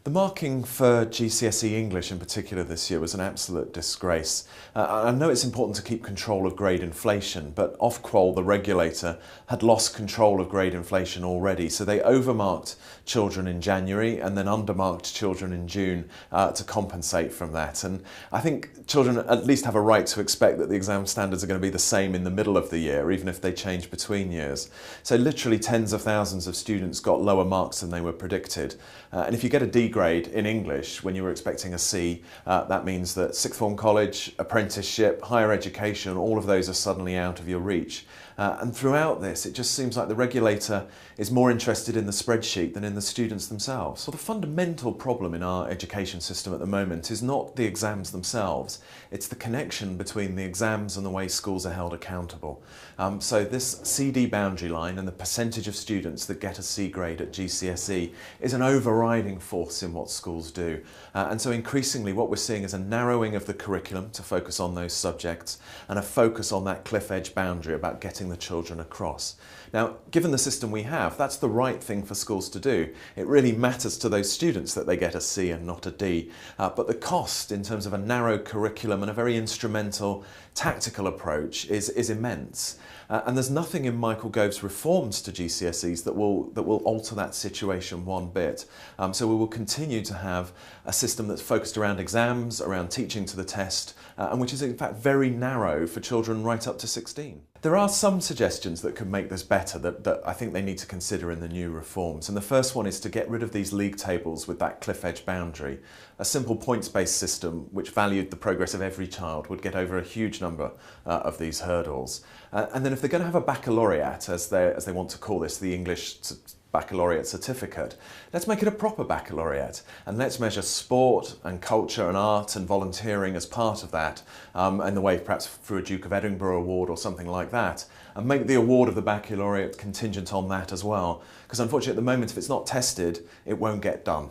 The marking for GCSE English in particular this year was an absolute disgrace. I know it's important to keep control of grade inflation, but Ofqual, the regulator, had lost control of grade inflation already, so they overmarked children in January and then undermarked children in June to compensate from that. And I think children at least have a right to expect that the exam standards are going to be the same in the middle of the year, even if they change between years. So literally tens of thousands of students got lower marks than they were predicted. And if you get a D grade in English when you were expecting a C, that means that sixth form college, apprenticeship, higher education, all of those are suddenly out of your reach. And throughout this, it just seems like the regulator is more interested in the spreadsheet than in the students themselves. So the fundamental problem in our education system at the moment is not the exams themselves, it's the connection between the exams and the way schools are held accountable. So this CD boundary line and the percentage of students that get a C grade at GCSE is an overriding force in what schools do. And so increasingly what we're seeing is a narrowing of the curriculum to focus on those subjects and a focus on that cliff edge boundary about getting the children across. Now, given the system we have, that's the right thing for schools to do. It really matters to those students that they get a C and not a D. But the cost in terms of a narrow curriculum and a very instrumental tactical approach is immense. And there's nothing in Michael Gove's reforms to GCSEs that will alter that situation one bit. So we will continue to have a system that's focused around exams, around teaching to the test, and which is in fact very narrow for children right up to 16. There are some suggestions that could make this better that I think they need to consider in the new reforms. And the first one is to get rid of these league tables with that cliff edge boundary. A simple points-based system which valued the progress of every child would get over a huge number of these hurdles. And then if they're going to have a baccalaureate, as they want to call this, the English baccalaureate certificate, let's make it a proper baccalaureate and let's measure sport and culture and art and volunteering as part of that in the way perhaps through a Duke of Edinburgh award or something like that, and make the award of the baccalaureate contingent on that as well, because unfortunately at the moment if it's not tested it won't get done.